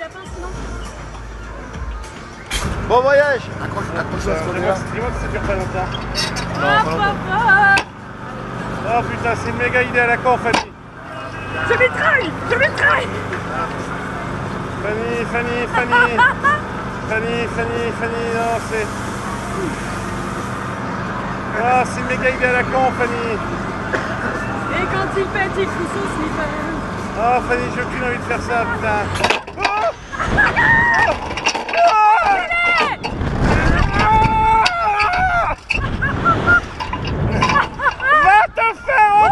lapin sinon. Bon voyage. C'est dis-moi que ça dure pas longtemps. Ah papa. Oh putain, c'est une méga idée à la con, Fanny. Je mitraille. Je mitraille. Fanny, non, c'est... Ah, c'est une méga idée à la con, Fanny. Et quand il pète, il fout son sniffer. Oh, Fanny, j'ai aucune envie de faire ça, putain. Va te faire...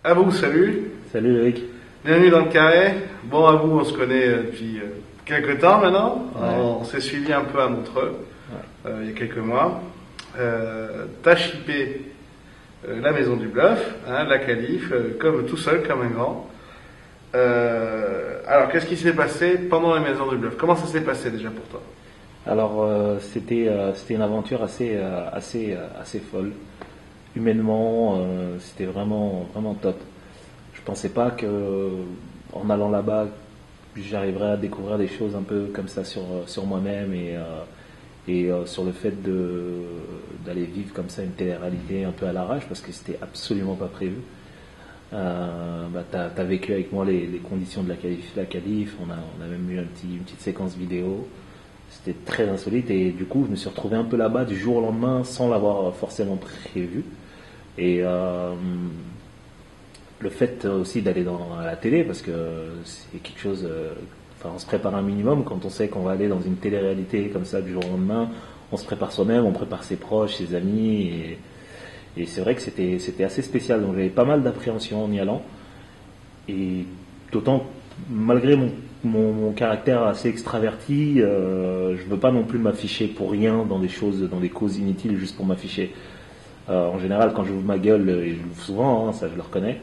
À vous, salut. Salut Eric. Bienvenue dans le carré. Bon, à vous, on se connaît depuis quelques temps maintenant. Ouais. On s'est suivi un peu à Montreux il y a quelques mois. T'as chippé la Maison du Bluff, hein, la Calife, comme tout seul, comme un grand. Alors, qu'est-ce qui s'est passé pendant la Maison du Bluff? Comment ça s'est passé déjà pour toi? Alors c'était une aventure assez folle. Humainement, c'était vraiment top. Je pensais pas que en allant là-bas, j'arriverais à découvrir des choses un peu comme ça sur moi-même et sur le fait d'aller vivre comme ça une télé-réalité un peu à l'arrache parce que c'était absolument pas prévu. T'as vécu avec moi les conditions de la qualif, on a même eu une petite séquence vidéo. C'était très insolite et du coup je me suis retrouvé un peu là-bas du jour au lendemain sans l'avoir forcément prévu. Et le fait aussi d'aller dans la télé, parce que c'est quelque chose, on se prépare un minimum quand on sait qu'on va aller dans une télé-réalité comme ça du jour au lendemain, on se prépare soi-même, on prépare ses proches, ses amis, et c'est vrai que c'était assez spécial, donc j'avais pas mal d'appréhension en y allant, et d'autant, malgré mon caractère assez extraverti, je veux pas non plus m'afficher pour rien dans des causes inutiles juste pour m'afficher. En général, quand j'ouvre ma gueule, et je l'ouvre souvent, hein, ça je le reconnais,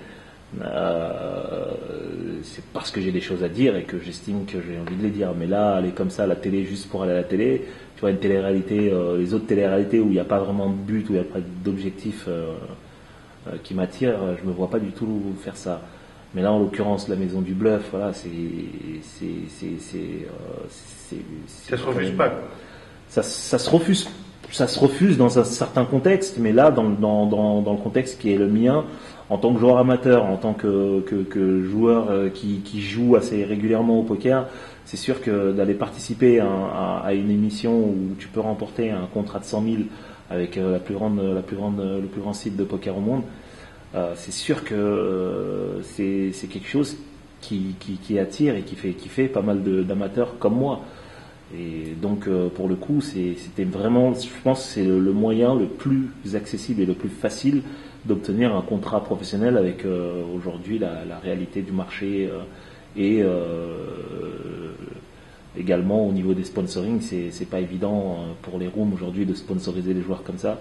c'est parce que j'ai des choses à dire et que j'estime que j'ai envie de les dire. Mais là, aller comme ça à la télé juste pour aller à la télé, tu vois, une télé-réalité, les autres télé-réalités où il n'y a pas vraiment de but, où il n'y a pas d'objectif qui m'attire, je me vois pas du tout faire ça. Mais là, en l'occurrence, la Maison du Bluff, voilà, ça se refuse pas, quoi. Ça se refuse dans un certain contexte, mais là, dans le contexte qui est le mien, en tant que joueur amateur, en tant que joueur qui joue assez régulièrement au poker, c'est sûr que d'aller participer à une émission où tu peux remporter un contrat de 100 000 avec le plus grand site de poker au monde, c'est sûr que c'est quelque chose qui attire et qui fait pas mal d'amateurs comme moi. Et donc pour le coup, c'était vraiment, je pense, que c'est le moyen le plus accessible et le plus facile d'obtenir un contrat professionnel avec aujourd'hui la réalité du marché et également au niveau des sponsoring, c'est pas évident pour les rooms aujourd'hui de sponsoriser les joueurs comme ça.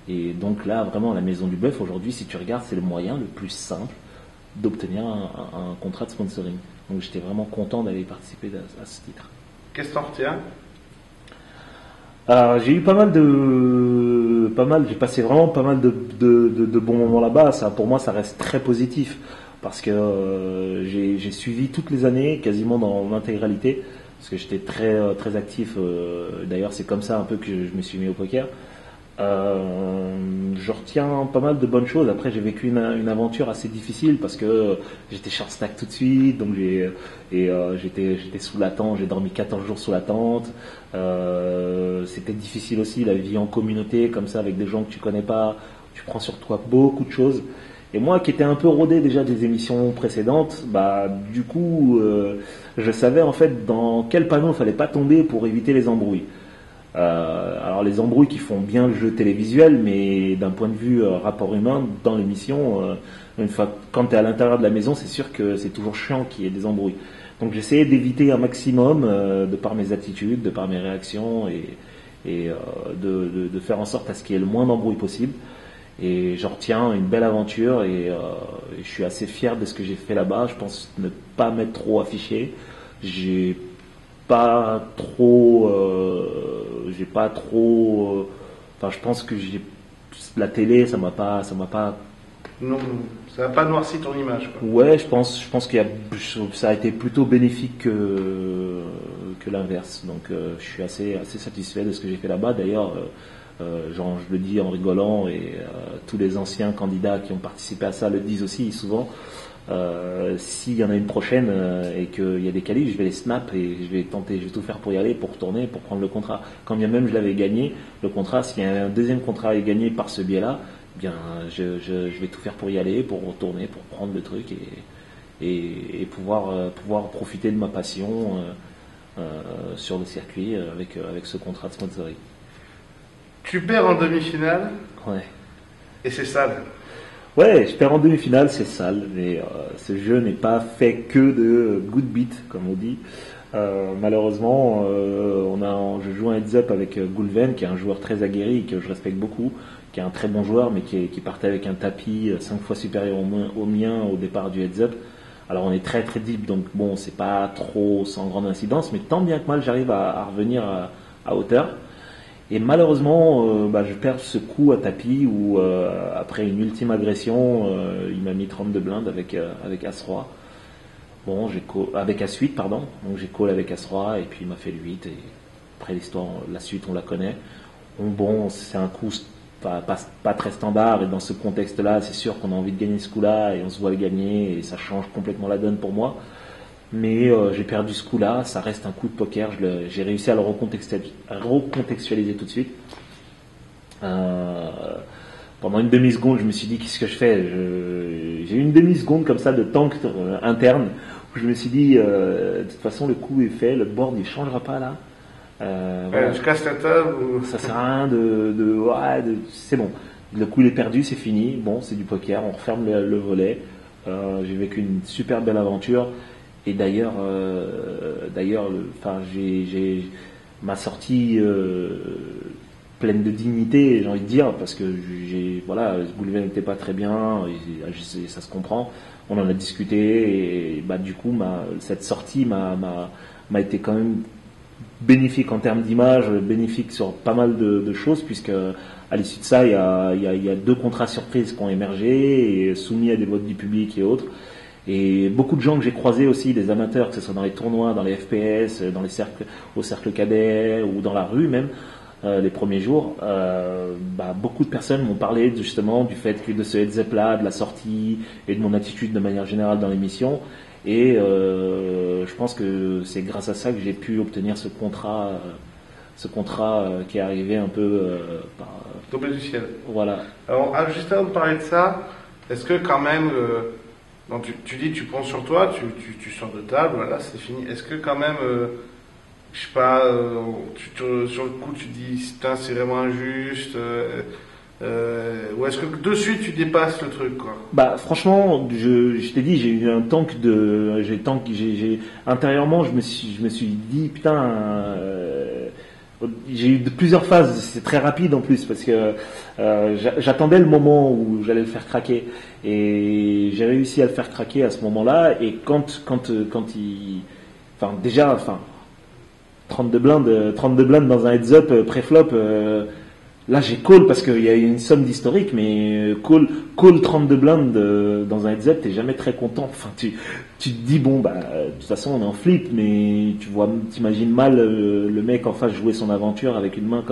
Et donc là, vraiment, la Maison du Bluff aujourd'hui, si tu regardes, c'est le moyen le plus simple d'obtenir un contrat de sponsoring. Donc j'étais vraiment content d'aller participer à ce titre. Qu'est-ce que t'en retiens? Alors, j'ai eu j'ai passé vraiment pas mal de bons moments là-bas. Ça, pour moi, ça reste très positif parce que j'ai suivi toutes les années, quasiment dans l'intégralité, parce que j'étais très actif. D'ailleurs, c'est comme ça un peu que je me suis mis au poker. Je retiens pas mal de bonnes choses. Après, j'ai vécu une aventure assez difficile parce que j'étais short stack tout de suite, donc j'étais sous la tente. J'ai dormi 14 jours sous la tente. C'était difficile aussi la vie en communauté, comme ça, avec des gens que tu connais pas. Tu prends sur toi beaucoup de choses. Et moi, qui étais un peu rodé déjà des émissions précédentes, du coup, je savais en fait dans quel panneau il fallait pas tomber pour éviter les embrouilles. Alors les embrouilles qui font bien le jeu télévisuel, mais d'un point de vue rapport humain dans l'émission, une fois quand tu es à l'intérieur de la maison, c'est sûr que c'est toujours chiant qu'il y ait des embrouilles. Donc j'essayais d'éviter un maximum de par mes attitudes, de par mes réactions et de faire en sorte à ce qu'il y ait le moins d'embrouilles possible. Et j'en retiens une belle aventure et je suis assez fier de ce que j'ai fait là-bas. Je pense ne pas m'être trop affiché. J'ai pas trop, je pense que j'ai la télé, ça m'a pas. Non, ça n'a pas noirci ton image, quoi. Ouais, je pense ça a été plutôt bénéfique que l'inverse. Donc, je suis assez satisfait de ce que j'ai fait là-bas. D'ailleurs, genre, je le dis en rigolant et tous les anciens candidats qui ont participé à ça le disent aussi souvent. S'il y en a une prochaine et qu'il y a des qualifs, je vais les snap et je vais tout faire pour y aller, pour retourner, pour prendre le contrat. Quand bien même je l'avais gagné, le contrat, s'il y a un deuxième contrat à gagner par ce biais-là, bien, je vais tout faire pour y aller, pour retourner, pour prendre le truc et pouvoir profiter de ma passion sur le circuit avec ce contrat de sponsoring. Tu perds en demi-finale Ouais. et c'est sale. Ouais, je perds en demi-finale, c'est sale, mais ce jeu n'est pas fait que de good beat, comme on dit. Malheureusement, je joue un heads-up avec Goulven, qui est un joueur très aguerri et que je respecte beaucoup, qui est un très bon joueur, mais qui partait avec un tapis 5 fois supérieur au mien au départ du heads-up. Alors on est très très deep, donc bon, c'est pas trop sans grande incidence, mais tant bien que mal, j'arrive à revenir à hauteur. Et malheureusement, je perds ce coup à tapis où, après une ultime agression, il m'a mis 32 blindes avec As-Roi. Bon, avec As-8, pardon. Donc j'ai call avec As-Roi et puis il m'a fait le 8. Et après l'histoire, la suite, on la connaît. Bon, c'est un coup pas très standard et dans ce contexte-là, c'est sûr qu'on a envie de gagner ce coup-là et on se voit le gagner et ça change complètement la donne pour moi. Mais j'ai perdu ce coup-là, ça reste un coup de poker, j'ai réussi à le recontextualiser tout de suite. Pendant une demi-seconde, je me suis dit, qu'est-ce que je fais? J'ai eu une demi-seconde comme ça de tank interne, où je me suis dit, de toute façon, le coup est fait, le board il changera pas là. Voilà. Je casse la table ou... Ça sert à rien c'est bon. Le coup il est perdu, c'est fini, bon, c'est du poker, on referme le volet. J'ai vécu une super belle aventure. Et d'ailleurs, j'ai ma sortie pleine de dignité, j'ai envie de dire, parce que Goulven n'était pas très bien, et ça se comprend. On en a discuté et du coup, cette sortie m'a été quand même bénéfique en termes d'image, bénéfique sur pas mal de choses, puisque à l'issue de ça, il y a 2 contrats surprises qui ont émergé et soumis à des votes du public et autres. Et beaucoup de gens que j'ai croisés aussi, des amateurs, que ce soit dans les tournois, dans les FPS, au cercle cadet ou dans la rue même, les premiers jours, beaucoup de personnes m'ont parlé justement du fait que de ce heads-up là, de la sortie et de mon attitude de manière générale dans l'émission. Et je pense que c'est grâce à ça que j'ai pu obtenir ce contrat qui est arrivé un peu tombé du ciel. Voilà. Alors, juste avant de parler de ça, est-ce que quand même... Donc tu dis tu prends sur toi, tu sors de table, voilà, c'est fini. Est-ce que quand même, je sais pas, sur le coup tu te dis putain c'est vraiment injuste, ou est-ce que de suite tu dépasses le truc quoi? Franchement, je t'ai dit, j'ai eu un tank intérieurement, je me suis dit putain. J'ai eu plusieurs phases, c'est très rapide en plus parce que j'attendais le moment où j'allais le faire craquer et j'ai réussi à le faire craquer à ce moment-là. Et quand 32 blindes dans un heads-up pré-flop, là j'ai call parce qu'il y a une somme d'historique, mais call 32 blindes dans un heads-up, t'es jamais très content. Enfin, tu te dis de toute façon on est en flip, mais t'imagines mal le mec en face jouer son aventure avec une main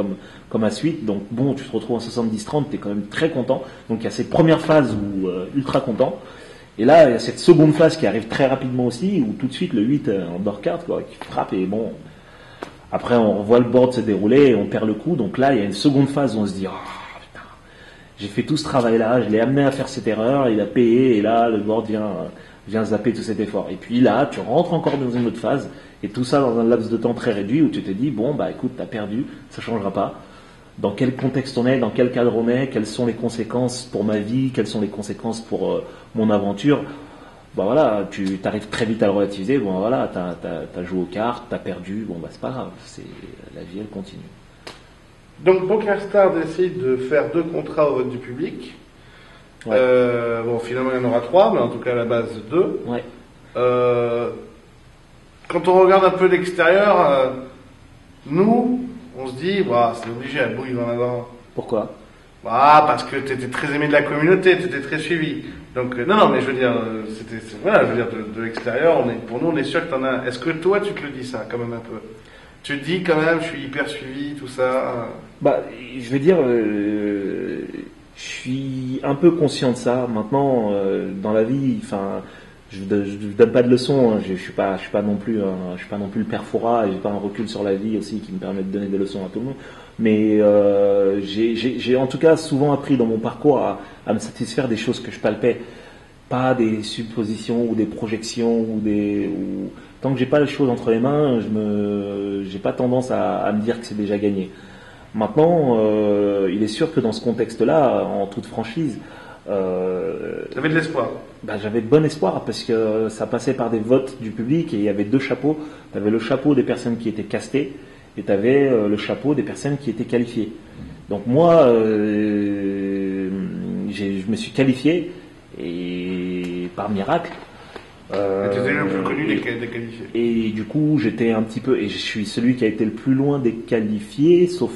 comme à suite. Donc bon, tu te retrouves en 70-30, t'es quand même très content. Donc il y a cette première phase où ultra content. Et là, il y a cette seconde phase qui arrive très rapidement aussi, où tout de suite le 8 en door card, qui frappe et bon. Après, on voit le board se dérouler et on perd le coup. Donc là, il y a une seconde phase où on se dit, oh putain, j'ai fait tout ce travail-là, je l'ai amené à faire cette erreur, il a payé, et là, le board vient zapper tout cet effort. Et puis là, tu rentres encore dans une autre phase, et tout ça dans un laps de temps très réduit où tu te dis, bon, écoute, t'as perdu, ça changera pas. Dans quel contexte on est, dans quel cadre on est, quelles sont les conséquences pour ma vie, quelles sont les conséquences pour mon aventure. Voilà, tu arrives très vite à le relativiser. Bon voilà, t'as joué aux cartes, t'as perdu. Bon c'est pas grave, la vie elle continue. Donc PokerStars décide de faire 2 contrats au vote du public. Ouais. Finalement il y en aura 3, mais en tout cas à la base 2. Ouais. Quand on regarde un peu l'extérieur, nous on se dit c'est obligé, à bout il va en avoir. Pourquoi? Ah, parce que tu étais très aimé de la communauté, tu étais très suivi. Donc, non, mais je veux dire, voilà, je veux dire, de l'extérieur, pour nous, on est sûr que t'en as. Est-ce que toi, tu te le dis ça, quand même un peu? Tu te dis quand même, je suis hyper suivi, tout ça. Bah, je veux dire, je suis un peu conscient de ça. Maintenant, dans la vie, enfin, je donne pas de leçons. Hein. Je suis pas non plus, je suis pas non plus le père Fouras et j'ai pas un recul sur la vie aussi qui me permet de donner des leçons à tout le monde. Mais j'ai en tout cas souvent appris dans mon parcours à me satisfaire des choses que je palpais, pas des suppositions ou des projections tant que j'ai pas les choses entre les mains, j'ai pas tendance à me dire que c'est déjà gagné. Maintenant, il est sûr que dans ce contexte-là, en toute franchise, T'avais de l'espoir. bah, j'avais de bon espoir parce que ça passait par des votes du public et il y avait deux chapeaux. Tu avais le chapeau des personnes qui étaient castées et tu avais le chapeau des personnes qui étaient qualifiées. Donc moi, je me suis qualifié et par miracle. Tu étais le plus connu des qualifiés. Et du coup, j'étais un petit peu, et je suis celui qui a été le plus loin des qualifiés, sauf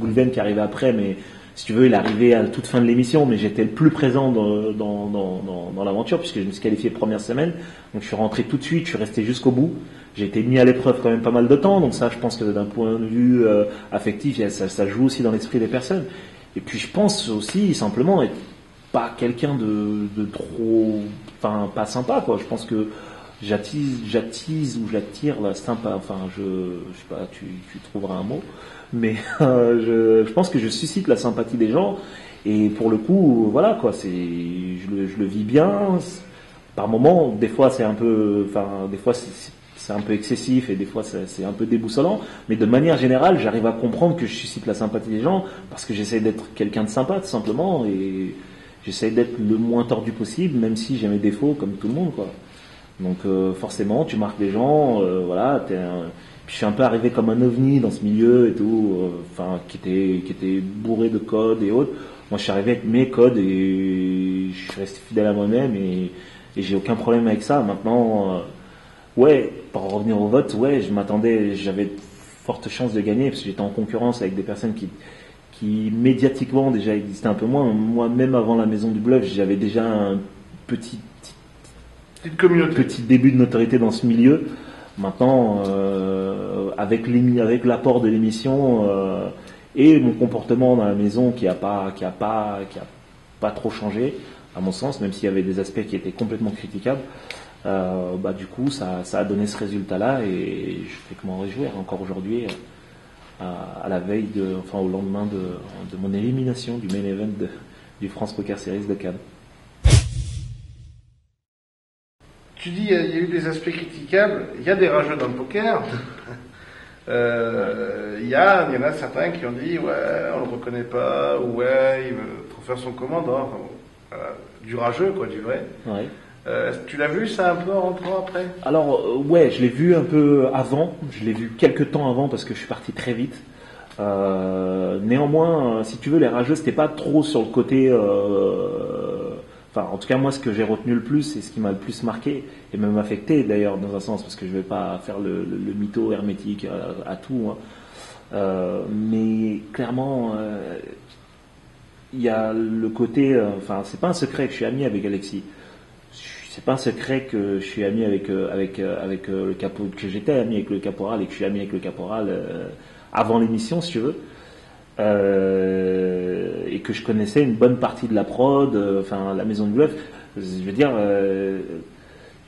Goulven qui arrivait après, mais si tu veux, il est arrivé à la toute fin de l'émission, mais j'étais le plus présent dans l'aventure, puisque je me suis qualifié première semaine, donc je suis rentré tout de suite, je suis resté jusqu'au bout, j'ai été mis à l'épreuve quand même pas mal de temps, donc ça, je pense que d'un point de vue affectif, ça joue aussi dans l'esprit des personnes. Et puis je pense aussi, simplement, être pas quelqu'un de trop, enfin, pas sympa, quoi. Je pense que j'attise ou j'attire la sympa, enfin, je sais pas, tu trouveras un mot, mais je pense que je suscite la sympathie des gens, et pour le coup, voilà, quoi, je le vis bien. Par moments, des fois c'est un peu, enfin, des fois c'est un peu excessif et des fois c'est un peu déboussolant, mais de manière générale, j'arrive à comprendre que je suscite la sympathie des gens parce que j'essaie d'être quelqu'un de sympa, tout simplement, et j'essaie d'être le moins tordu possible, même si j'ai mes défauts comme tout le monde, quoi. Donc forcément, tu marques des gens, voilà. Puis je suis un peu arrivé comme un ovni dans ce milieu et tout, enfin qui était bourré de codes et autres. Moi, je suis arrivé avec mes codes et je suis resté fidèle à moi-même et j'ai aucun problème avec ça. Maintenant, ouais, pour revenir au vote, ouais, j'avais de fortes chances de gagner parce que j'étais en concurrence avec des personnes qui médiatiquement déjà existaient un peu moins. Moi, même avant la Maison du Bluff, j'avais déjà un petit début de notoriété dans ce milieu. Maintenant, avec l'apport de l'émission et mon comportement dans la maison qui a pas trop changé, à mon sens, même s'il y avait des aspects qui étaient complètement critiquables, bah du coup, ça a donné ce résultat-là et je fais que m'en réjouir encore aujourd'hui. À la veille au lendemain de mon élimination du main event du France Poker Series de Cannes. Tu dis il y a eu des aspects critiquables, il y a des rageux dans le poker. Il y en a certains qui ont dit ouais, on le reconnaît pas, ou ouais, il veut trop faire son commandant. Enfin, voilà, du rageux, quoi, du vrai. Ouais. Tu l'as vu ça un peu en rentrant après? Alors ouais, je l'ai vu un peu avant, je l'ai vu quelques temps avant parce que je suis parti très vite. Néanmoins, si tu veux, les rageux, c'était pas trop sur le côté. Enfin, en tout cas, moi, ce que j'ai retenu le plus et ce qui m'a le plus marqué et même affecté d'ailleurs dans un sens, parce que je vais pas faire le mytho hermétique à tout. Hein. Mais clairement, il y a le côté. Enfin, c'est pas un secret que je suis ami avec Alexis. C'est pas un secret que je suis ami avec le caporal, que j'étais ami avec le caporal et que je suis ami avec le caporal avant l'émission, si tu veux, et que je connaissais une bonne partie de la prod, enfin la Maison du Bluff. Je veux dire,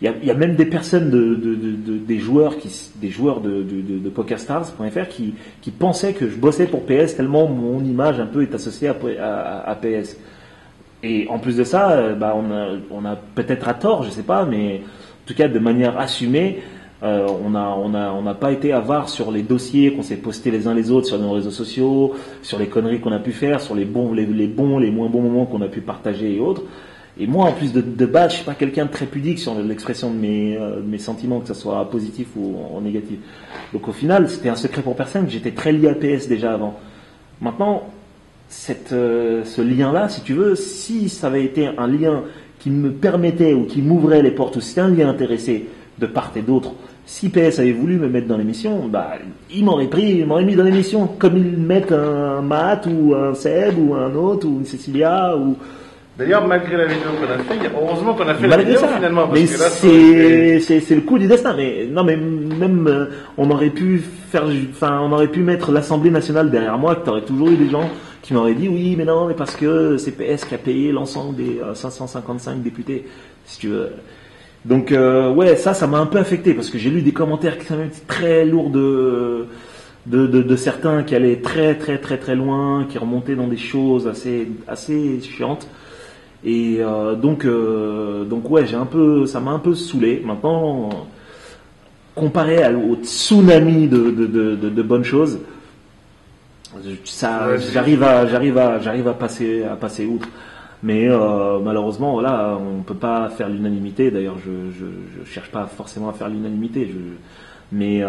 il y a même des personnes des joueurs de PokerStars.fr qui pensaient que je bossais pour PS tellement mon image un peu est associée à PS. Et en plus de ça, bah on a peut-être à tort, je sais pas, mais en tout cas de manière assumée, on n'a pas été avare sur les dossiers qu'on s'est postés les uns les autres sur nos réseaux sociaux, sur les conneries qu'on a pu faire, sur les bons, les moins bons moments qu'on a pu partager et autres. Et moi, en plus de base, je suis pas quelqu'un de très pudique sur l'expression de mes sentiments, que ce soit positif ou en négatif. Donc au final, c'était un secret pour personne que j'étais très lié à PS déjà avant. Maintenant, ce lien-là, si tu veux, si ça avait été un lien qui me permettait ou qui m'ouvrait les portes, ou si c'était un lien intéressé de part et d'autre, Si PS avait voulu me mettre dans l'émission, bah, il m'aurait mis dans l'émission, comme ils mettent un Matt ou un Seb ou un autre ou une Cécilia ou. D'ailleurs, malgré la vidéo qu'on a fait, heureusement qu'on a fait la Malgré vidéo ça, finalement. Parce mais que là, c'est le coup du destin. Mais non, mais même on aurait pu mettre l'Assemblée nationale derrière moi, que t'aurais toujours eu des gens qui m'auraient dit oui, mais non, mais parce que c'est PS qui a payé l'ensemble des 555 députés, si tu veux. Donc ouais, ça m'a un peu affecté parce que j'ai lu des commentaires qui sont même très lourds de certains qui allaient très très très très loin, qui remontaient dans des choses assez chiantes. Et donc ouais, ça m'a un peu saoulé. Maintenant, comparé au tsunami de bonnes choses, j'arrive à passer outre. Mais malheureusement, voilà, on peut pas faire l'unanimité. D'ailleurs, je cherche pas forcément à faire l'unanimité. Mais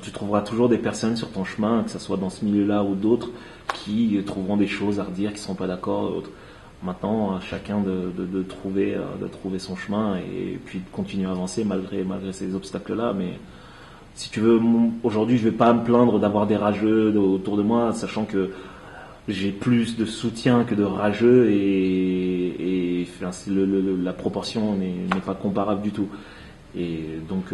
tu trouveras toujours des personnes sur ton chemin, que ce soit dans ce milieu-là ou d'autres, qui trouveront des choses à redire, qui sont pas d'accord. D'autres. Maintenant, à chacun de trouver son chemin et puis de continuer à avancer malgré ces obstacles-là. Mais si tu veux, aujourd'hui, je vais pas me plaindre d'avoir des rageux autour de moi, sachant que j'ai plus de soutien que de rageux et enfin, la proportion n'est pas comparable du tout. Et donc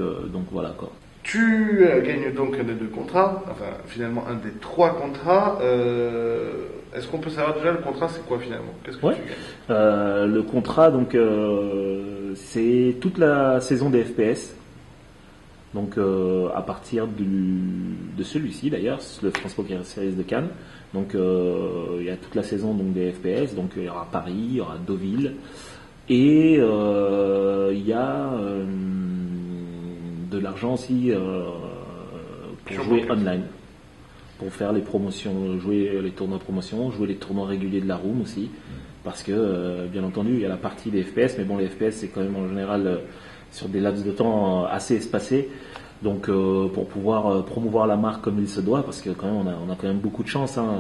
voilà quoi. Tu gagnes donc un des 2 contrats, enfin finalement un des 3 contrats. Est-ce qu'on peut savoir déjà le contrat c'est quoi finalement? Qu'est-ce que tu gagnes? Le contrat donc c'est toute la saison des FPS. Donc à partir de celui-ci d'ailleurs, le France Poker Series de Cannes. Donc il y a toute la saison donc des FPS. Donc il y aura Paris, il y aura Deauville et il y a de l'argent aussi pour jouer online, pour faire les promotions, jouer les tournois promotion, jouer les tournois réguliers de la room aussi, parce que bien entendu il y a la partie des FPS, mais bon les FPS c'est quand même en général sur des laps de temps assez espacés, donc pour pouvoir promouvoir la marque comme il se doit, parce que quand même on a quand même beaucoup de chance, hein,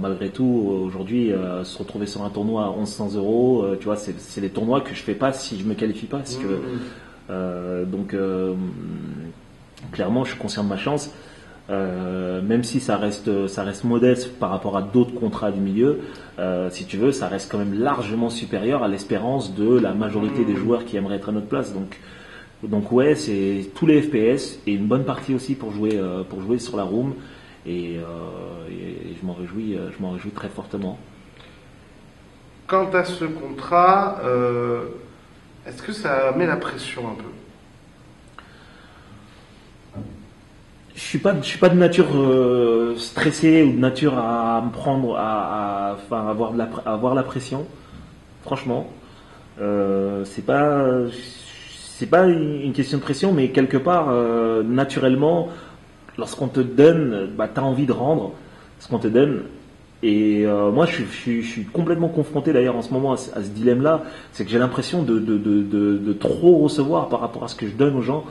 malgré tout aujourd'hui se retrouver sur un tournoi à 1100 €, tu vois, c'est des tournois que je fais pas si je me qualifie pas, si tu veux. Donc clairement je suis conscient de ma chance, même si ça reste modeste par rapport à d'autres contrats du milieu, si tu veux, ça reste quand même largement supérieur à l'espérance de la majorité des joueurs qui aimeraient être à notre place. Donc ouais, c'est tous les FPS et une bonne partie aussi pour jouer sur la room et je m'en réjouis très fortement. Quant à ce contrat, est-ce que ça met la pression un peu? Je suis pas de nature stressée ou de nature à me prendre à avoir la pression. Franchement, c'est pas une question de pression, mais quelque part naturellement, lorsqu'on te donne, bah t'as envie de rendre ce qu'on te donne. Et moi, je suis complètement confronté d'ailleurs en ce moment à ce dilemme-là, c'est que j'ai l'impression de trop recevoir par rapport à ce que je donne aux gens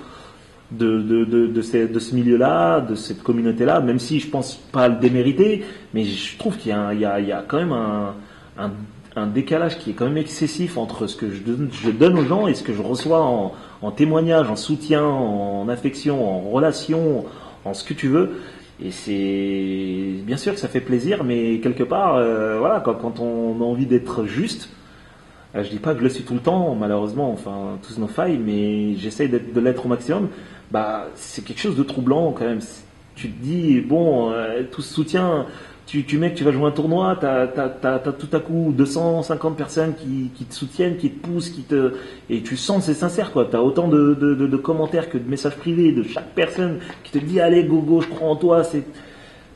de ce milieu-là, de cette communauté-là, même si je pense pas le démériter, mais je trouve qu'il y a quand même un décalage qui est quand même excessif entre ce que je donne aux gens et ce que je reçois en témoignage, en soutien, en affection, en relation, en ce que tu veux. Et c'est bien sûr que ça fait plaisir, mais quelque part, voilà, quand on a envie d'être juste, je dis pas que je le suis tout le temps, malheureusement, enfin tous nos failles, mais j'essaye de l'être au maximum. Bah, c'est quelque chose de troublant quand même. Tu te dis bon, tout ce soutien, tu mets que tu vas jouer un tournoi, t'as tout à coup 250 personnes qui te soutiennent, qui te poussent, et tu sens que c'est sincère quoi. T'as autant de commentaires que de messages privés de chaque personne qui te dit allez go, je crois en toi.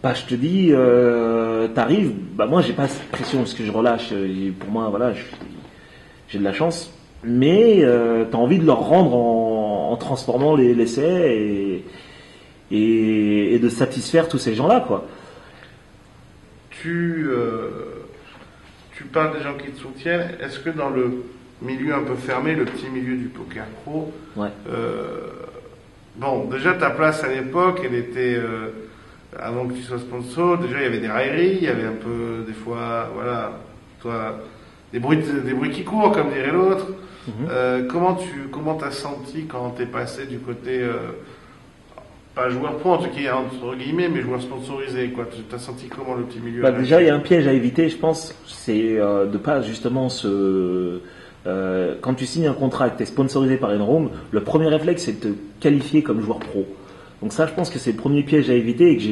Bah je te dis, t'arrives. Bah moi j'ai pas cette pression parce que je relâche. Pour moi voilà, j'ai de la chance, mais t'as envie de leur rendre en transformant l'essai et de satisfaire tous ces gens-là quoi. Tu parles des gens qui te soutiennent. Est-ce que dans le milieu un peu fermé, le petit milieu du poker pro, ouais. Bon, déjà ta place à l'époque, elle était avant que tu sois sponsor. Déjà, il y avait des railleries, il y avait un peu des fois, voilà, toi, des bruits qui courent, comme dirait l'autre. Mhm. Comment t'as senti quand t'es passé du côté pas joueur pro en tout cas entre guillemets, mais joueur sponsorisé quoi. T'as senti comment le petit milieu Bah, là déjà, il y a un piège à éviter, je pense, c'est de pas justement quand tu signes un contrat et que tu es sponsorisé par une room, le premier réflexe c'est de te qualifier comme joueur pro. Donc ça, je pense que c'est le premier piège à éviter et que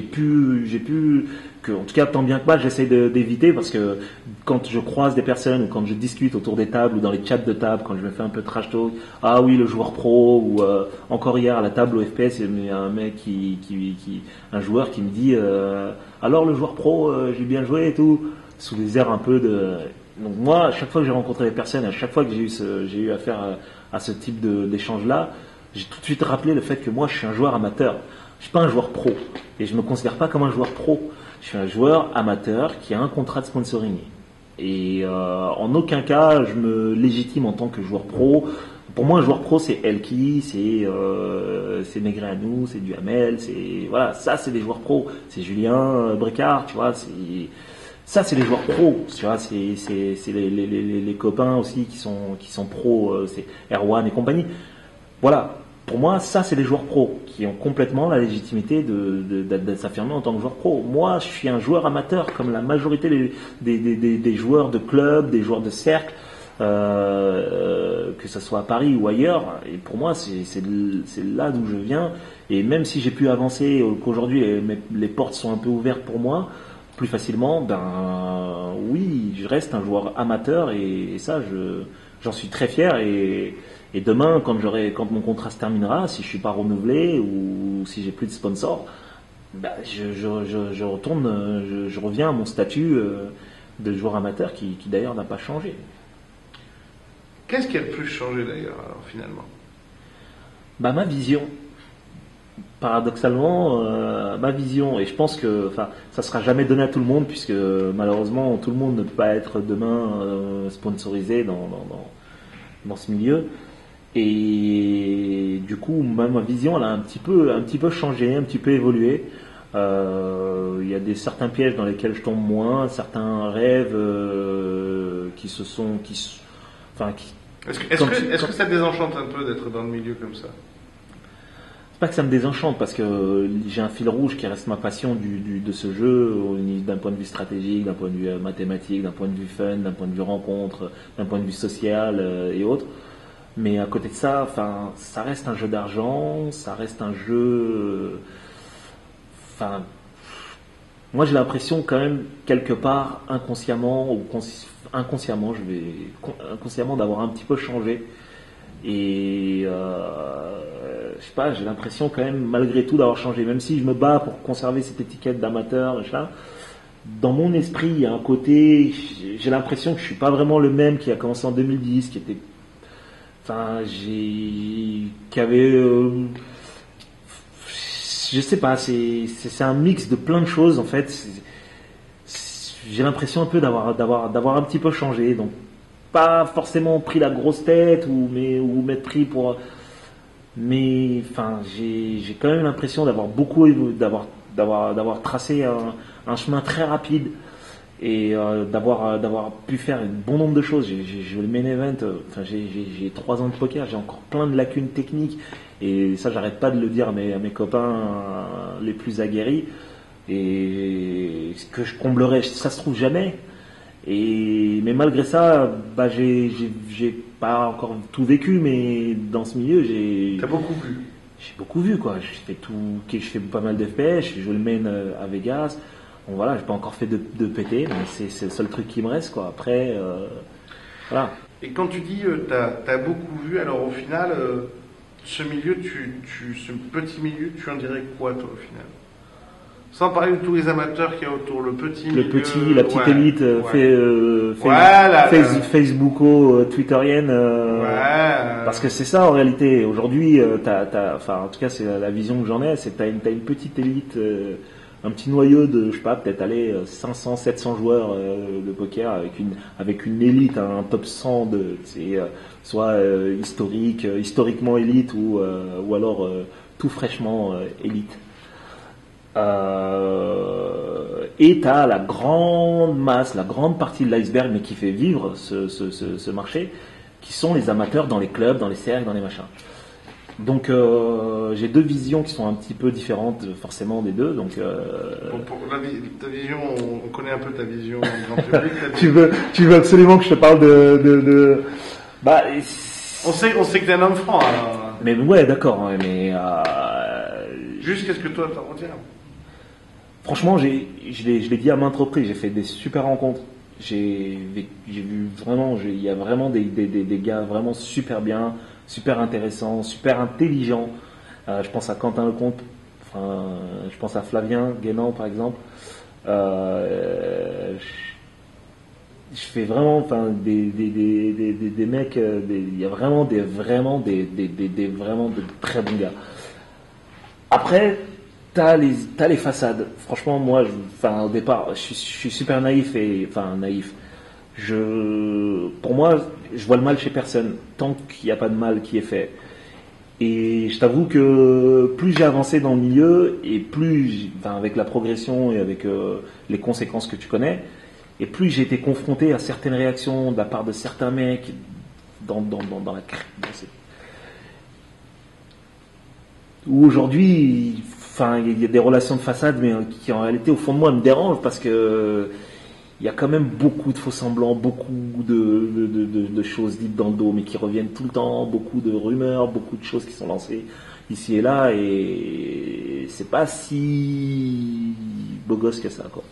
en tout cas tant bien que mal, j'essaie d'éviter parce que quand je croise des personnes ou quand je discute autour des tables ou dans les chats de table, quand je me fais un peu de trash talk, ah oui le joueur pro ou encore hier à la table au FPS, il y a un mec un joueur qui me dit alors le joueur pro, j'ai bien joué et tout, sous des airs un peu de. Donc moi, à chaque fois que j'ai rencontré des personnes, à chaque fois que j'ai eu affaire à ce type d'échange-là, j'ai tout de suite rappelé le fait que moi, je suis un joueur amateur. Je suis pas un joueur pro. Et je me considère pas comme un joueur pro. Je suis un joueur amateur qui a un contrat de sponsoring. Et en aucun cas, je me légitime en tant que joueur pro. Pour moi, un joueur pro, c'est Elki, c'est Negreanu, c'est Duhamel, voilà, ça, c'est des joueurs pro. C'est Julien Bricard, tu vois, ça, c'est les joueurs pros, tu vois, c'est les copains aussi qui sont pros, c'est Erwan et compagnie. Voilà, pour moi, ça, c'est les joueurs pros qui ont complètement la légitimité de s'affirmer en tant que joueur pro. Moi, je suis un joueur amateur, comme la majorité des joueurs de club, des joueurs de cercle, que ce soit à Paris ou ailleurs. Et pour moi, c'est là d'où je viens. Et même si j'ai pu avancer, qu'aujourd'hui les portes sont un peu ouvertes pour moi, plus facilement, ben oui, je reste un joueur amateur et ça, j'en suis très fier et demain, quand mon contrat se terminera, si je suis pas renouvelé ou si j'ai plus de sponsors, ben je retourne, je reviens à mon statut de joueur amateur qui d'ailleurs n'a pas changé. Qu'est-ce qui a le plus changé d'ailleurs alors, finalement? Bah ma vision. Paradoxalement, ma vision, et je pense que ça sera jamais donné à tout le monde, puisque malheureusement tout le monde ne peut pas être demain sponsorisé dans ce milieu. Et du coup, ma vision, elle a un petit peu changé, un petit peu évolué. Il y a certains pièges dans lesquels je tombe moins, certains rêves Est-ce que ça te désenchante un peu d'être dans le milieu comme ça? Pas que ça me désenchante parce que j'ai un fil rouge qui reste ma passion de ce jeu d'un point de vue stratégique, d'un point de vue mathématique, d'un point de vue fun, d'un point de vue rencontre, d'un point de vue social et autres. Mais à côté de ça, ça reste un jeu d'argent, ça reste un jeu. Moi j'ai l'impression quand même quelque part inconsciemment d'avoir un petit peu changé. Et je sais pas, j'ai l'impression quand même malgré tout d'avoir changé, même si je me bats pour conserver cette étiquette d'amateur, dans mon esprit il y a un côté, j'ai l'impression que je suis pas vraiment le même qui a commencé en 2010, qui avait je sais pas, c'est un mix de plein de choses en fait. J'ai l'impression un peu d'avoir un petit peu changé, donc pas forcément pris la grosse tête ou m'être pris pour, mais j'ai quand même l'impression d'avoir tracé un chemin très rapide et d'avoir pu faire un bon nombre de choses. J'ai joué le main event, j'ai 3 ans de poker, j'ai encore plein de lacunes techniques et ça j'arrête pas de le dire à mes copains les plus aguerris, et ce que je comblerai, ça se trouve jamais. Mais malgré ça, j'ai pas encore tout vécu, mais dans ce milieu, T'as beaucoup vu. J'ai beaucoup vu quoi. Je fais pas mal d'FPS, je joue le main à Vegas. Bon voilà, j'ai pas encore fait de PT, mais c'est le seul truc qui me reste quoi. Après, voilà. Et quand tu dis t'as beaucoup vu, alors au final, ce milieu, ce petit milieu, tu en dirais quoi toi au final? Sans parler de tous les amateurs qu'il y a autour, la petite élite Facebooko, twitterienne, parce que c'est ça en réalité. Aujourd'hui, en tout cas c'est la vision que j'en ai, c'est t'as une petite élite, un petit noyau de, je sais pas, peut-être 500, 700 joueurs de poker avec une élite, un top 100 soit historiquement élite ou alors tout fraîchement élite. Et tu as la grande masse, la grande partie de l'iceberg, mais qui fait vivre ce marché, qui sont les amateurs dans les clubs, dans les cercles, dans les machins. Donc j'ai deux visions qui sont un petit peu différentes forcément des deux. Donc Bon, ta vision, on connaît un peu ta vision grand public. tu veux absolument que je te parle de... Bah, On sait que t'es un homme franc. Alors. mais ouais, d'accord, ouais, mais Juste qu'est-ce que toi t'en retiens? franchement, je l'ai dit à maintes reprises, j'ai fait des super rencontres. J'ai vu vraiment, il y a vraiment des gars vraiment super bien, super intéressants, super intelligents. Je pense à Quentin Lecomte, enfin, je pense à Flavien Guénan par exemple. Je fais vraiment, enfin, des mecs, il y a vraiment vraiment de très bons gars. Après, t'as les façades. Franchement, moi, enfin, au départ, je suis super naïf naïf. Pour moi, je vois le mal chez personne, tant qu'il n'y a pas de mal qui est fait. Et je t'avoue que plus j'ai avancé dans le milieu, et avec la progression et avec les conséquences que tu connais, et plus j'ai été confronté à certaines réactions de la part de certains mecs où aujourd'hui, enfin, il y a des relations de façade, mais qui en réalité, au fond de moi, me dérangent parce que il y a quand même beaucoup de faux semblants, beaucoup de choses dites dans le dos, mais qui reviennent tout le temps, beaucoup de rumeurs, beaucoup de choses qui sont lancées ici et là, et c'est pas si beau gosse que ça, quoi.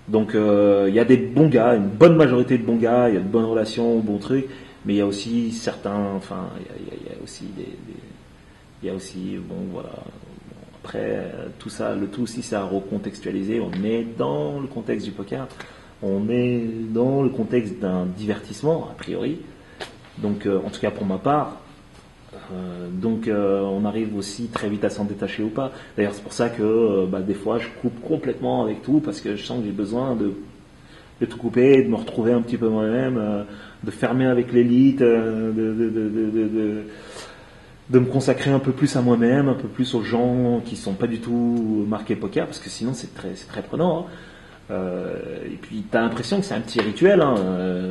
Donc il y a des bons gars, une bonne majorité de bons gars, il y a de bonnes relations, bons trucs, mais il y a aussi certains, enfin, il y a aussi il y a aussi, bon, voilà. Après, tout ça, le tout aussi, c'est à recontextualiser. On est dans le contexte du poker, on est dans le contexte d'un divertissement, a priori. Donc, en tout cas pour ma part, on arrive aussi très vite à s'en détacher ou pas. D'ailleurs, c'est pour ça que des fois, je coupe complètement avec tout, parce que je sens que j'ai besoin de tout couper, de me retrouver un petit peu moi-même, de fermer avec l'élite, de me consacrer un peu plus à moi-même, un peu plus aux gens qui sont pas du tout marqués poker, parce que sinon c'est très prenant. Hein. Et puis t'as l'impression que c'est un petit rituel. Hein.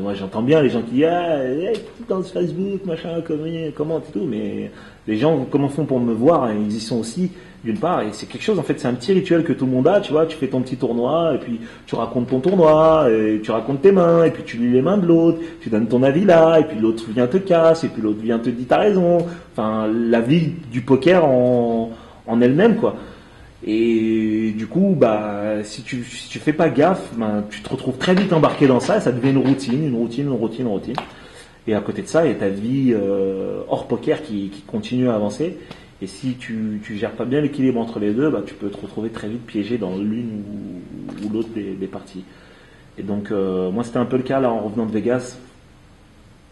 Moi j'entends bien les gens qui disent dans ce Facebook, machin, comment et tout, mais les gens comment font pour me voir, hein, ils y sont aussi d'une part, et c'est quelque chose, en fait c'est un petit rituel que tout le monde a, tu vois, tu fais ton petit tournoi, et puis tu racontes ton tournoi, et tu racontes tes mains, et puis tu lis les mains de l'autre, tu donnes ton avis là, et puis l'autre vient te casse, et puis l'autre vient te dire t'as raison, enfin la vie du poker en elle-même, quoi. Et du coup, si tu fais pas gaffe, tu te retrouves très vite embarqué dans ça, et ça devient une routine. Et à côté de ça, il y a ta vie hors poker qui continue à avancer. Et si tu gères pas bien l'équilibre entre les deux, tu peux te retrouver très vite piégé dans l'une ou l'autre des parties. Et donc, moi, c'était un peu le cas là en revenant de Vegas,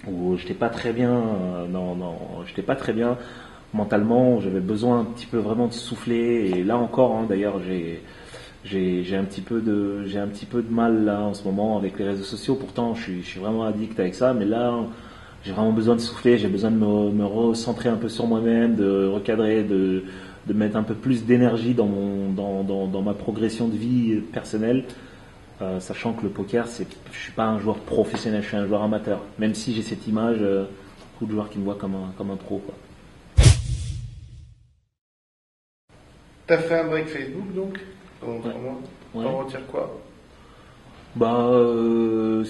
où j'étais pas très bien, j'étais pas très bien mentalement. J'avais besoin un petit peu vraiment de souffler. Et là encore, hein, d'ailleurs, j'ai un petit peu de mal là en ce moment avec les réseaux sociaux. Pourtant, je suis vraiment addict avec ça, mais là. J'ai vraiment besoin de souffler, j'ai besoin de me recentrer un peu sur moi-même, de recadrer, de mettre un peu plus d'énergie dans ma progression de vie personnelle, sachant que le poker, je suis pas un joueur professionnel, je suis un joueur amateur, même si j'ai cette image, beaucoup de joueurs qui me voient comme un pro, quoi. T'as fait un break Facebook donc pendant 3 mois. Ouais. T'en retires quoi? J'en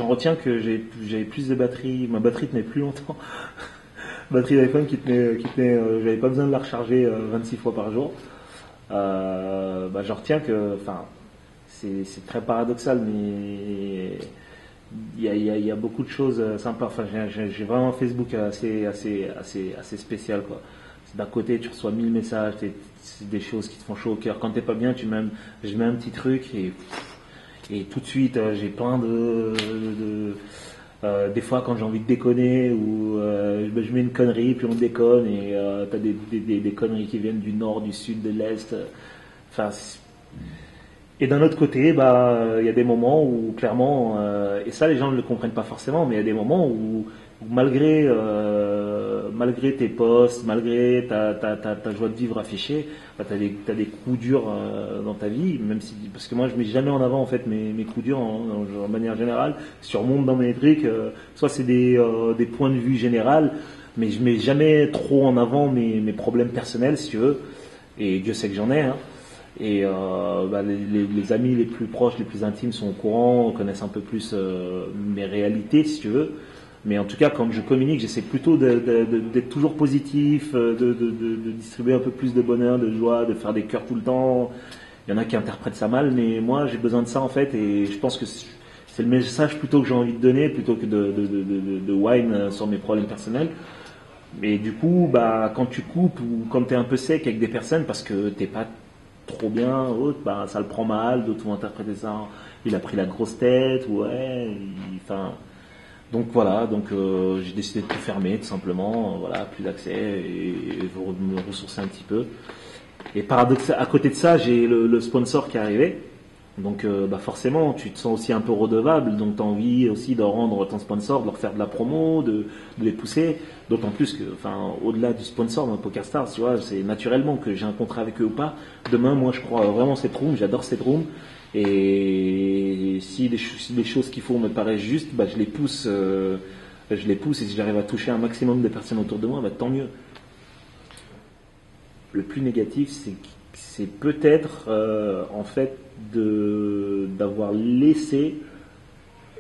retiens que j'avais plus de batterie, ma batterie tenait plus longtemps. Batterie d'iPhone qui tenait, j'avais pas besoin de la recharger 26 fois par jour. J'en retiens que, enfin, c'est très paradoxal, mais il y a beaucoup de choses sympas. Enfin, j'ai vraiment un Facebook assez spécial, quoi. D'un côté, tu reçois 1000 messages, c'est des choses qui te font chaud au cœur. Quand t'es pas bien, je mets un petit truc et tout de suite, j'ai plein des fois quand j'ai envie de déconner ou je mets une connerie puis on déconne et t'as des conneries qui viennent du nord, du sud, de l'est. Enfin, et d'un autre côté, il y a des moments où clairement, et ça les gens ne le comprennent pas forcément, mais il y a des moments où malgré malgré tes posts, malgré ta joie de vivre affichée, bah, t'as des coups durs dans ta vie, même si, parce que moi je mets jamais en avant en fait mes coups durs en manière générale. Si je remonte dans mes trucs, soit c'est des points de vue général, mais je mets jamais trop en avant mes problèmes personnels, si tu veux. Et Dieu sait que j'en ai. Hein. Et bah, les amis les plus proches, les plus intimes sont au courant, connaissent un peu plus mes réalités, si tu veux. Mais en tout cas, quand je communique, j'essaie plutôt d'être toujours positif, de distribuer un peu plus de bonheur, de joie, de faire des cœurs tout le temps. Il y en a qui interprètent ça mal, mais moi, j'ai besoin de ça en fait, et je pense que c'est le message plutôt que j'ai envie de donner, plutôt que de whine sur mes problèmes personnels. Et du coup, bah, quand tu coupes ou quand tu es un peu sec avec des personnes parce que t'es pas trop bien, bah, ça le prend mal, d'autres vont interpréter ça, il a pris la grosse tête, ouais, enfin. Donc voilà, j'ai décidé de tout fermer tout simplement, voilà, plus d'accès et me ressourcer un petit peu. Et à côté de ça, j'ai le sponsor qui est arrivé. Donc bah forcément, tu te sens aussi un peu redevable, donc tu as envie aussi de rendre ton sponsor, de leur faire de la promo, de les pousser. D'autant plus que, enfin, au-delà du sponsor dans PokerStars, tu vois, c'est naturellement que j'ai un contrat avec eux ou pas. Demain, moi, je crois vraiment cette room, j'adore cette room. Et si les choses qu'il faut me paraissent justes, bah, je les pousse, et si j'arrive à toucher un maximum de personnes autour de moi, bah, tant mieux. Le plus négatif, c'est peut-être en fait d'avoir laissé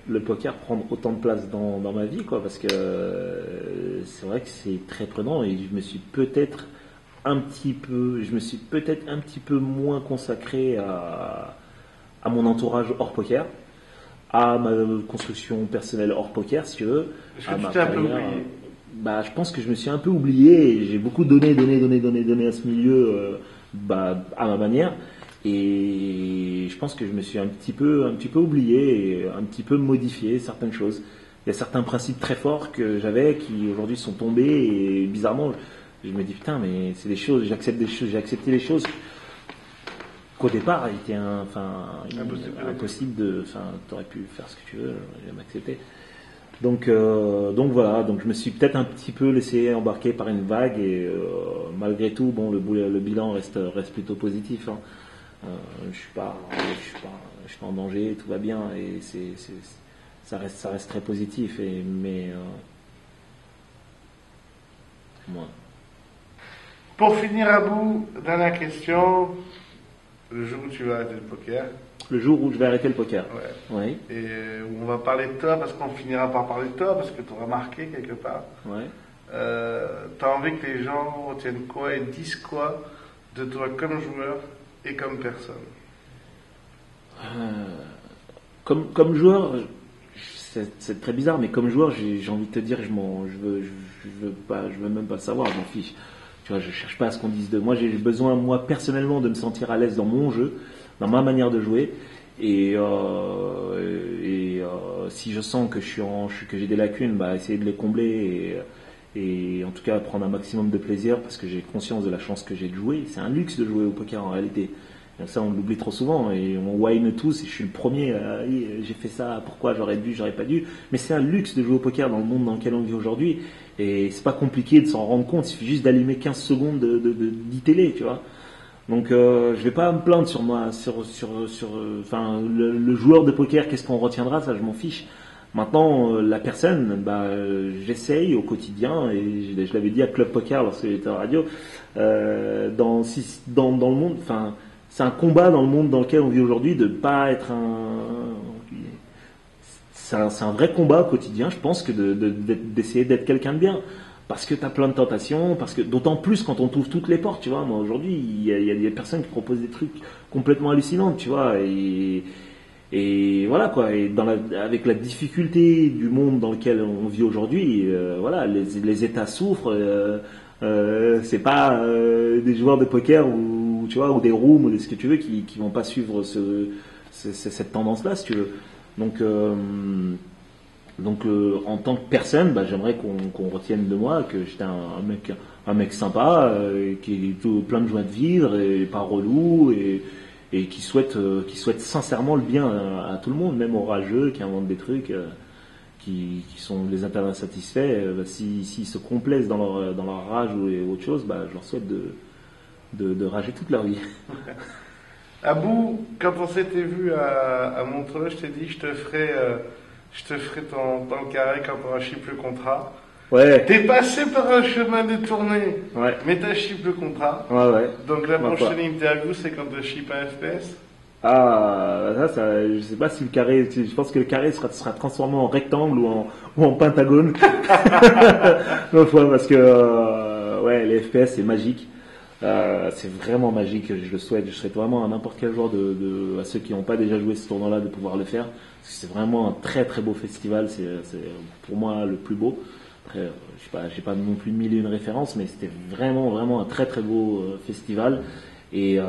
le poker prendre autant de place dans ma vie, quoi, parce que c'est vrai que c'est très prenant et je me suis peut-être un petit peu moins consacré à mon entourage hors poker, à ma construction personnelle hors poker, si tu veux, à ma carrière. Bah, je pense que je me suis un peu oublié et j'ai beaucoup donné à ce milieu, bah, à ma manière. Et je pense que je me suis un petit peu oublié et un petit peu modifié certaines choses. Il y a certains principes très forts que j'avais qui aujourd'hui sont tombés et bizarrement, je me dis putain, mais c'est des choses, j'ai accepté les choses qu'au départ il était impossible de, t'aurais pu faire ce que tu veux, j'ai m'accepté. Donc voilà, donc je me suis peut-être un petit peu laissé embarquer par une vague et malgré tout, bon, le bilan reste plutôt positif. Hein. Je suis pas en danger, tout va bien et ça reste très positif. Mais moi. Pour finir à bout, dernière question, le jour où tu vas arrêter le poker. Le jour où je vais arrêter le poker. Ouais. Oui. Et où on va parler de toi, parce qu'on finira par parler de toi, parce que tu auras marqué quelque part. Ouais. T'as envie que les gens retiennent quoi et disent quoi de toi comme joueur et comme personne? Comme joueur, c'est très bizarre, mais comme joueur, j'ai envie de te dire, je veux même pas le savoir, je m'en fiche. Tu vois, je cherche pas à ce qu'on dise de moi. J'ai besoin, moi, personnellement, de me sentir à l'aise dans mon jeu, dans ma manière de jouer. Et si je sens que que j'ai des lacunes, bah, essayer de les combler et en tout cas prendre un maximum de plaisir parce que j'ai conscience de la chance que j'ai de jouer. C'est un luxe de jouer au poker en réalité. Ça, on l'oublie trop souvent et on whine tous. Et je suis le premier. J'ai fait ça. Pourquoi j'aurais dû, j'aurais pas dû. Mais c'est un luxe de jouer au poker dans le monde dans lequel on vit aujourd'hui. Et c'est pas compliqué de s'en rendre compte. Il suffit juste d'allumer 15 secondes d'e-télé, tu vois. Donc je vais pas me plaindre sur moi, le joueur de poker, qu'est-ce qu'on retiendra, ça je m'en fiche. Maintenant la personne, bah j'essaye au quotidien et je l'avais dit à Club Poker lorsque j'étais en radio, dans le monde, enfin c'est un combat dans le monde dans lequel on vit aujourd'hui de pas être c'est un vrai combat au quotidien, je pense, que d'essayer d'être quelqu'un de bien. Parce que tu as plein de tentations, parce que d'autant plus quand on t'ouvre toutes les portes, tu vois. Moi aujourd'hui, il y a des personnes qui proposent des trucs complètement hallucinants, tu vois. Et voilà quoi. Et avec la difficulté du monde dans lequel on vit aujourd'hui, voilà, les États souffrent. C'est pas des joueurs de poker ou tu vois ou des rooms ou ce que tu veux qui vont pas suivre cette tendance-là, si tu veux. Donc en tant que personne, bah, j'aimerais qu'on retienne de moi que j'étais un mec sympa, qui est plein de joie de vivre et pas relou et qui souhaite sincèrement le bien à tout le monde, même aux rageux qui inventent des trucs. qui sont les internats satisfaits, s'ils se complaisent dans leur rage ou autre chose, je leur souhaite de rager toute leur vie. Abou, quand on s'était vu à Montreux, je t'ai dit je te ferai ton carré quand tu auras chiffre le contrat. Ouais. T'es passé par un chemin détourné, Ouais. mais t'as chiffre le contrat. Ouais. Donc la Bah, prochaine interview, c'est quand tu chippes un FPS. Ah, ça, je sais pas si le carré, je pense que le carré sera transformé en rectangle ou en pentagone. Donc, ouais, parce que, ouais, les FPS, c'est magique. C'est vraiment magique, je le souhaite. Je souhaite vraiment à n'importe quel joueur à ceux qui n'ont pas déjà joué ce tournoi-là de pouvoir le faire. Parce que c'est vraiment un très très beau festival. C'est pour moi le plus beau. Après, j'ai pas non plus mille et une références, mais c'était vraiment vraiment un très très beau festival. Et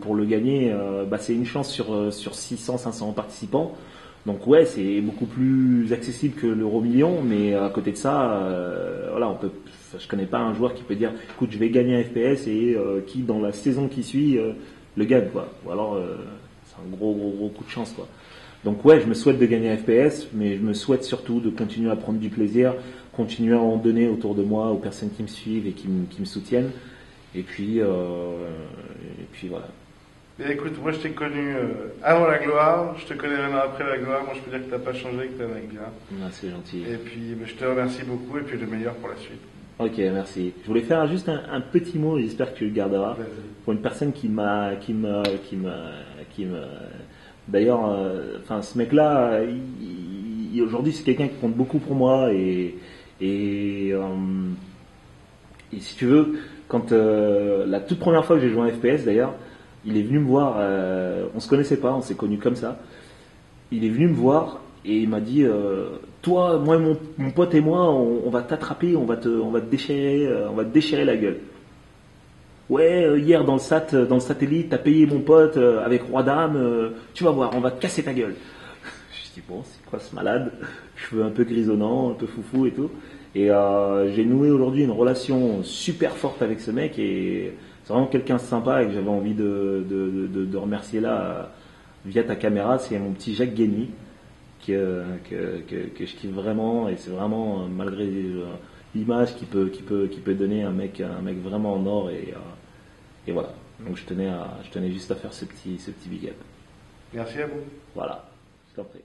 pour le gagner, c'est une chance sur 600-500 participants. Donc ouais, c'est beaucoup plus accessible que l'Euro Million, mais à côté de ça, voilà, je connais pas un joueur qui peut dire, écoute, je vais gagner un FPS et qui dans la saison qui suit le gagne, quoi. Ou alors c'est un gros coup de chance, quoi. Donc ouais, je me souhaite de gagner un FPS, mais je me souhaite surtout de continuer à prendre du plaisir, continuer à en donner autour de moi aux personnes qui me suivent et qui me soutiennent. Et puis voilà. Et écoute, moi je t'ai connu avant la gloire, je te connais maintenant après la gloire. Moi je peux dire que t'as pas changé, que t'es un mec bien. Ah, c'est gentil. Et puis je te remercie beaucoup et puis le meilleur pour la suite. Ok, merci. Je voulais faire juste un petit mot, j'espère que tu le garderas. Vas-y. Pour une personne d'ailleurs, ce mec-là, aujourd'hui c'est quelqu'un qui compte beaucoup pour moi et si tu veux, quand la toute première fois que j'ai joué en FPS d'ailleurs, il est venu me voir, on se connaissait pas, on s'est connus comme ça. Il est venu me voir et il m'a dit, toi, moi, mon pote et moi, on va t'attraper, on va te déchirer la gueule. Ouais, hier dans le satellite, t'as payé mon pote avec Roi Dame, tu vas voir, on va te casser ta gueule. Je dis bon, c'est quoi ce malade? Cheveux un peu grisonnants, un peu foufou et tout. Et j'ai noué aujourd'hui une relation super forte avec ce mec et c'est vraiment quelqu'un de sympa et que j'avais envie de remercier là via ta caméra. C'est mon petit Jacques Guény que je kiffe vraiment et c'est vraiment malgré l'image qu'il peut donner un mec vraiment en or et voilà. Donc je tenais juste à faire ce petit big up. Merci à vous. Voilà, je t'en prie.